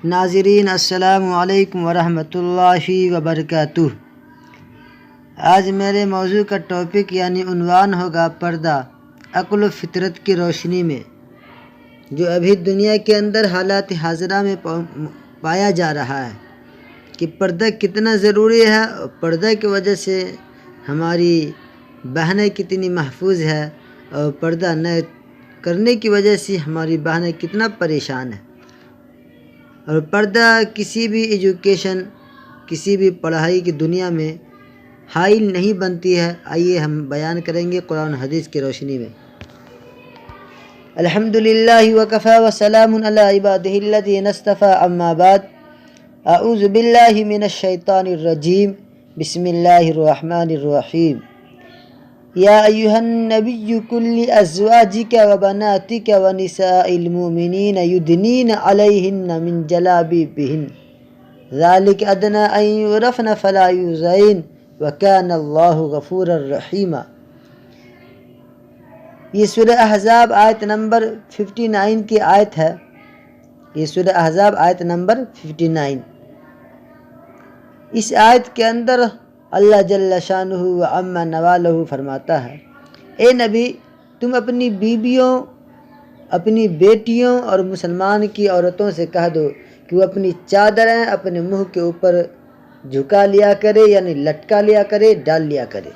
ناظرین السلام علیکم ورحمۃ اللہ وبرکاتہ۔ آج میرے موضوع کا ٹاپک یعنی عنوان ہوگا پردہ عقل و فطرت کی روشنی میں، جو ابھی دنیا کے اندر حالات حاضرہ میں پایا جا رہا ہے کہ پردہ کتنا ضروری ہے، اور پردہ کی وجہ سے ہماری بہنیں کتنی محفوظ ہے، اور پردہ نہ کرنے کی وجہ سے ہماری بہنیں کتنا پریشان ہیں۔ اور پردہ کسی بھی ایجوکیشن، کسی بھی پڑھائی کی دنیا میں حائل نہیں بنتی ہے۔ آئیے ہم بیان کریں گے قرآن حدیث کی روشنی میں۔ الحمدللہ وکفی وسلام علی عبادہ الذین اصطفی، اما بعد، اعوذ باللہ من الشیطان الرجیم، بسم اللہ الرحمن الرحیم۔ یا ایہا النبی قل لازواجک وبناتک ونساء المؤمنین یدنین علیہن من جلابیبہن ذالک ادنی ان یعرفن فلا یؤذین وکان اللہ غفورا رحیما۔ یہ سورہ احزاب آیت نمبر 59 کی آیت ہے۔ یہ سورہ احزاب آیت نمبر 59۔ اس آیت کے اندر اللہ جل شانہ و عم نوالہ فرماتا ہے، اے نبی، تم اپنی بیویوں، اپنی بیٹیوں اور مسلمان کی عورتوں سے کہہ دو کہ وہ اپنی چادریں اپنے منہ کے اوپر جھکا لیا کرے، یعنی لٹکا لیا کرے، ڈال لیا کرے۔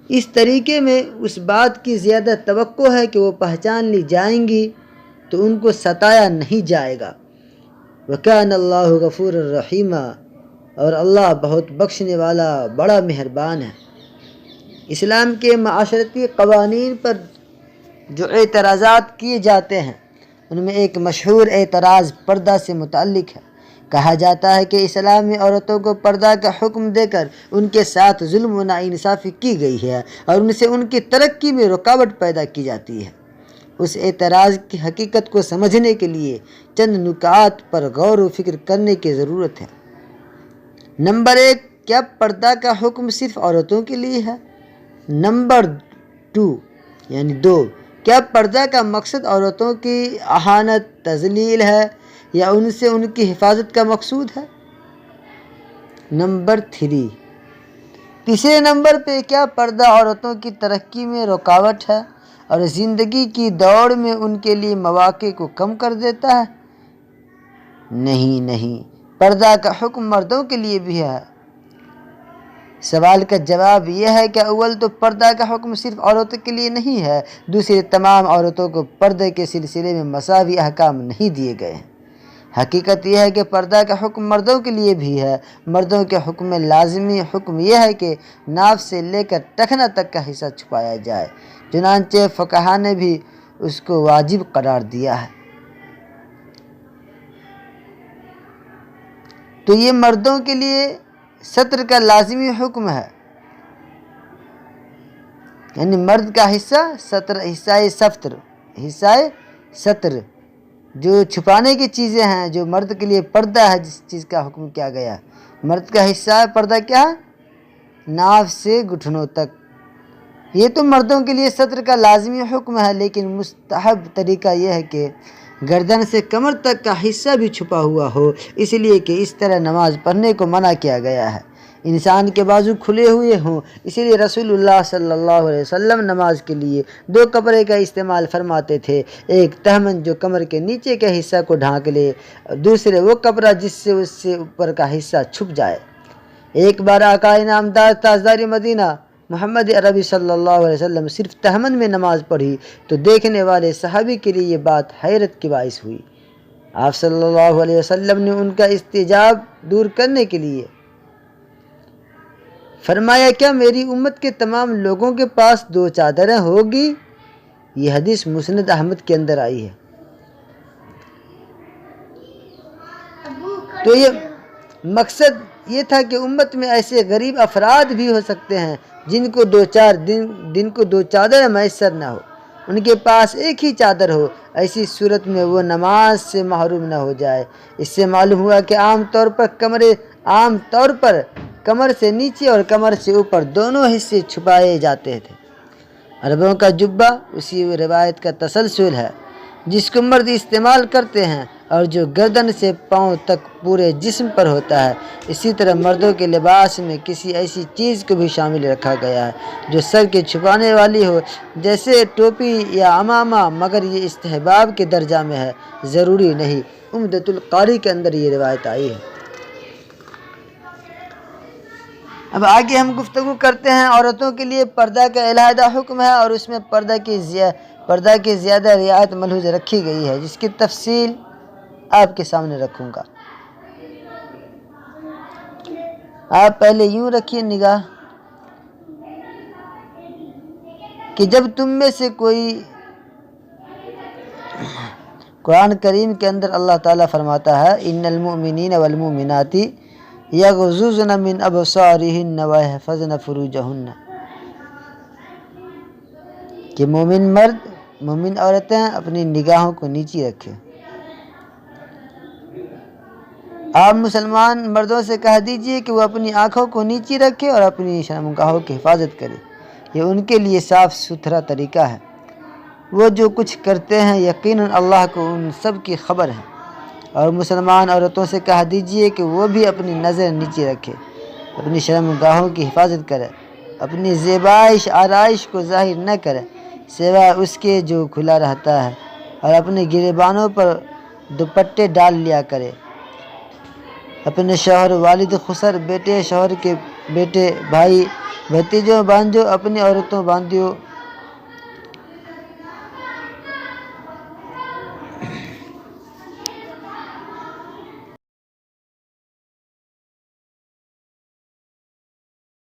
اس طریقے میں اس بات کی زیادہ توقع ہے کہ وہ پہچان لی جائیں گی تو ان کو ستایا نہیں جائے گا۔ وَكَانَ اللَّهُ غَفُورًا رَحِيمًا، اور اللہ بہت بخشنے والا، بڑا مہربان ہے۔ اسلام کے معاشرتی قوانین پر جو اعتراضات کیے جاتے ہیں، ان میں ایک مشہور اعتراض پردہ سے متعلق ہے۔ کہا جاتا ہے کہ اسلام میں عورتوں کو پردہ کا حکم دے کر ان کے ساتھ ظلم و ناانصافی کی گئی ہے، اور ان سے ان کی ترقی میں رکاوٹ پیدا کی جاتی ہے۔ اس اعتراض کی حقیقت کو سمجھنے کے لیے چند نکات پر غور و فکر کرنے کی ضرورت ہے۔ نمبر 1، کیا پردہ کا حکم صرف عورتوں کے لیے ہے؟ نمبر 2، کیا پردہ کا مقصد عورتوں کی اہانت، تذلیل ہے، یا ان سے ان کی حفاظت کا مقصود ہے؟ نمبر 3، تیسرے نمبر پہ، کیا پردہ عورتوں کی ترقی میں رکاوٹ ہے اور زندگی کی دوڑ میں ان کے لیے مواقع کو کم کر دیتا ہے؟ نہیں، پردہ کا حکم مردوں کے لیے بھی ہے۔ سوال کا جواب یہ ہے کہ اول تو پردہ کا حکم صرف عورتوں کے لیے نہیں ہے، دوسرے تمام عورتوں کو پردے کے سلسلے میں مساوی احکام نہیں دیے گئے ہیں۔ حقیقت یہ ہے کہ پردہ کا حکم مردوں کے لیے بھی ہے۔ مردوں کے حکم میں لازمی حکم یہ ہے کہ ناف سے لے کر ٹخنا تک کا حصہ چھپایا جائے، چنانچہ فقہا نے بھی اس کو واجب قرار دیا ہے۔ تو یہ مردوں کے لیے ستر کا لازمی حکم ہے، یعنی مرد کا حصہ ستر جو چھپانے کی چیزیں ہیں، جو مرد کے لیے پردہ ہے، جس چیز کا حکم کیا گیا، مرد کا حصہ پردہ کیا ہے؟ ناف سے گھٹنوں تک۔ یہ تو مردوں کے لیے ستر کا لازمی حکم ہے، لیکن مستحب طریقہ یہ ہے کہ گردن سے کمر تک کا حصہ بھی چھپا ہوا ہو، اس لیے کہ اس طرح نماز پڑھنے کو منع کیا گیا ہے۔ انسان کے بازو کھلے ہوئے ہوں، اسی لیے رسول اللہ صلی اللہ علیہ وسلم نماز کے لیے 2 کپڑے کا استعمال فرماتے تھے، ایک تہمن جو کمر کے نیچے کے حصہ کو ڈھانک لے، اور دوسرے وہ کپڑا جس سے اس سے اوپر کا حصہ چھپ جائے۔ ایک بار آقا انعامدار تاجدار مدینہ محمد عربی صلی اللہ علیہ وسلم صرف تہمن میں نماز پڑھی تو دیکھنے والے صحابی کے لیے یہ بات حیرت کی باعث ہوئی۔ آپ صلی اللہ علیہ وسلم نے ان کا احتجاج دور کرنے کے لیے فرمایا، کیا میری امت کے تمام لوگوں کے پاس 2 چادریں ہوگی؟ یہ حدیث مسند احمد کے اندر آئی ہے۔ تو یہ مقصد یہ تھا کہ امت میں ایسے غریب افراد بھی ہو سکتے ہیں جن کو 2 چادر میسر نہ ہو، ان کے پاس ایک ہی چادر ہو۔ ایسی صورت میں وہ نماز سے محروم نہ ہو جائے۔ اس سے معلوم ہوا کہ عام طور پر کمر سے نیچے اور کمر سے اوپر دونوں حصے چھپائے جاتے تھے۔ عربوں کا جبہ اسی روایت کا تسلسل ہے جس کو مرد استعمال کرتے ہیں، اور جو گردن سے پاؤں تک پورے جسم پر ہوتا ہے۔ اسی طرح مردوں کے لباس میں کسی ایسی چیز کو بھی شامل رکھا گیا ہے جو سر کے چھپانے والی ہو، جیسے ٹوپی یا عمامہ، مگر یہ استحباب کے درجہ میں ہے، ضروری نہیں۔ عمدۃ القاری کے اندر یہ روایت آئی ہے۔ اب آگے ہم گفتگو کرتے ہیں عورتوں کے لیے پردہ کا علیحدہ حکم ہے، اور اس میں پردہ کی زیادہ رعایت ملحوظ رکھی گئی ہے، جس کی تفصیل آپ کے سامنے رکھوں گا۔ آپ پہلے یوں رکھیے نگاہ کہ جب تم میں سے کوئی، قرآن کریم کے اندر اللہ تعالیٰ فرماتا ہے ان المؤمنین والمؤمنات یغضضن من ابصارہن ویحفظن فروجہن، کہ مومن مرد مومن عورتیں اپنی نگاہوں کو نیچی رکھیں۔ آپ مسلمان مردوں سے کہہ دیجئے کہ وہ اپنی آنکھوں کو نیچی رکھے اور اپنی شرمگاہوں کی حفاظت کرے، یہ ان کے لیے صاف ستھرا طریقہ ہے۔ وہ جو کچھ کرتے ہیں یقیناً اللہ کو ان سب کی خبر ہے۔ اور مسلمان عورتوں سے کہہ دیجئے کہ وہ بھی اپنی نظر نیچے رکھے، اپنی شرمگاہوں کی حفاظت کرے، اپنی زیبائش آرائش کو ظاہر نہ کرے سوائے اس کے جو کھلا رہتا ہے، اور اپنے گریبانوں پر دوپٹے ڈال لیا کرے۔ اپنے شوہر، والد، خسر، بیٹے، شوہر کے بیٹے، بھائی، بھتیجوں، بھانجوں، اپنی عورتوں، باندیوں